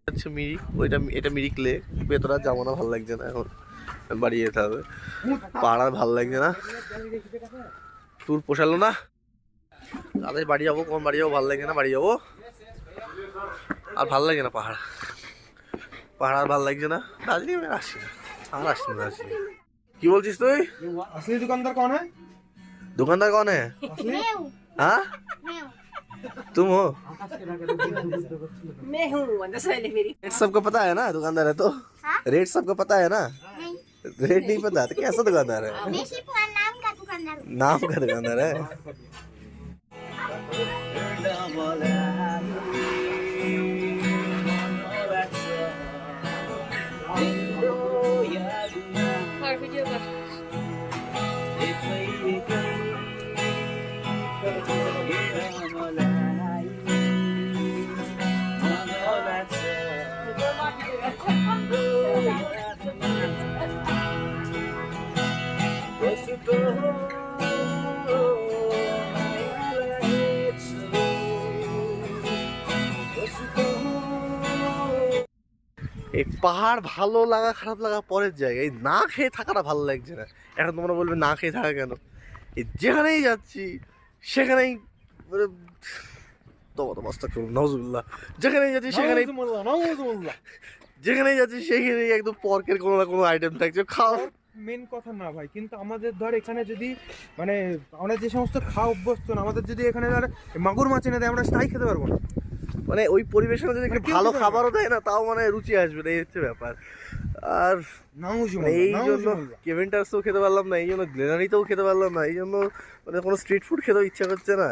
আচ্ছা মিরিক, ওইটা এটা মিরিক লেক। ভেতরে আর যাবো না, ভালো লাগছে না, এখন বাড়ি যেতে হবে। পাহাড় আর ভালো লাগছে না, ট্যুর পোষালো না। তাদের বাড়ি যাবো, কোন বাড়ি যাবো, ভালো লাগছে না, বাড়ি যাবো। আর ভালো লাগে না পাহাড়, পাহাড় আর ভালো লাগছে না। দার্জিলিং আমি আসছি না, আর আসছি না দার্জিলিং। কি বলছিস তুই? असली दुकानदार कौन है? दुकानदार कौन है? हाँ तुम हो? मैं हूँ मेरी। रेट सबको पता है ना, दुकानदार है तो रेट सबको पता है ना। रेट नहीं पता तो कैसा दुकानदार है? मैं सिर्फ नाम का दुकानदार हूँ। नाम का दुकानदार है। और वीडियो कर। এই পাহাড় ভালো লাগা খারাপ লাগা পরের জায়গায়, এই না খেয়ে থাকাটা ভালো লাগছে না। এখন তোমরা বলবে না খেয়ে থাকা কেন? এই যেখানেই যাচ্ছি সেখানেই মানে নজরুল্লাহ, যেখানেই যাচ্ছি সেখানেই যেখানেই যাচ্ছি সেখানেই একদম পর্কের কোনো না কোনো আইটেম থাকছে, খাও। মেন কথা না ভাই, কিন্তু আমাদের ধর এখানে যদি মানে আমরা যে সমস্ত খাওয়া অভ্যস্ত না, আমাদের যদি এখানে ধর মাগুর মাছ এনে দেয়, আমরা তাই খেতে পারবো না। মানে ওই পরিবেশনে যদি একটু ভালো খাবারও দেয় না, তাও মানে রুচি আসবে না, এই হচ্ছে ব্যাপার। আর এই জন্য কেভেন্টার্সও খেতে পারলাম না, এই জন্য গ্লেনারিতেও খেতে পারলাম না, এই জন্য মানে কোনো স্ট্রিট ফুড খেতেও ইচ্ছা করছে না,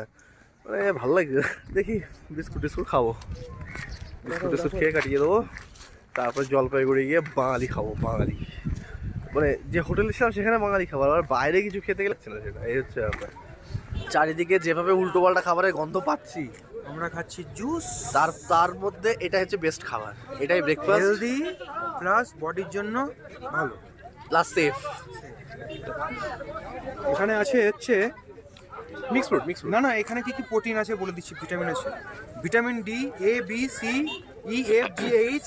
মানে ভালো লাগছে। দেখি বিস্কুট টিস্কুট খাবো, বিস্কুট টিস্কুট খেয়ে কাটিয়ে দেবো, তারপর জলপাইগুড়ি গিয়ে বাঙালি খাবো। বাঙালি মানে যে হোটেলে ছিলাম সেখানে বাঙালি খাবার, আর বাইরে কিছু খেতে গেলে না সেটা, এই হচ্ছে ব্যাপার। চারিদিকে যেভাবে উল্টো পাল্টা খাবারের গন্ধ পাচ্ছি, আমরা খাচ্ছি জুস, তার মধ্যে এটা হচ্ছে বেস্ট খাবার, এটাই ব্রেকফাস্ট, হেলদি প্লাস বডির জন্য ভালো প্লাস সেফ। এখানে আছে হচ্ছে মিক্স ফ্রুট, মিক্স না না, এখানে কি কি প্রোটিন আছে বলে দিচ্ছি। ভিটামিন আছে, vitamin D, A B C E F G H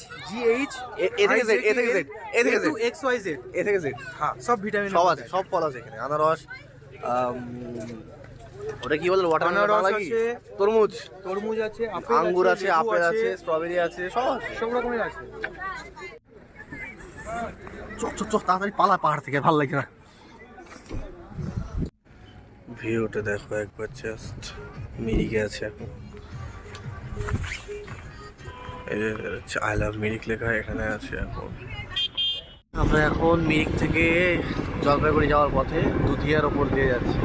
X Y Z, হ্যাঁ সব ভিটামিন সব আছে, সব ফল আছে এখানে। আনারস, ওটা কি বলে, ওয়াটারমেলন আছে, তরমুজ, তরমুজ আছে, আঙ্গুর আছে, আপেল আছে, স্ট্রবেরি আছে, সব আছে, সব রকমের আছে। চ তাড়াতাড়ি পালা পাহাড় থেকে, ভালো লাগে না। ভিউটা দেখো একবার, জাস্ট মিরিকে আছে এখন, এই যে আই লাভ মিরিক লেখা এখানে আছে এখন। আমরা এখন মিরিক থেকে জলপাইগুড়ি যাওয়ার পথে দুধিয়ার ওপর দিয়ে যাচ্ছি।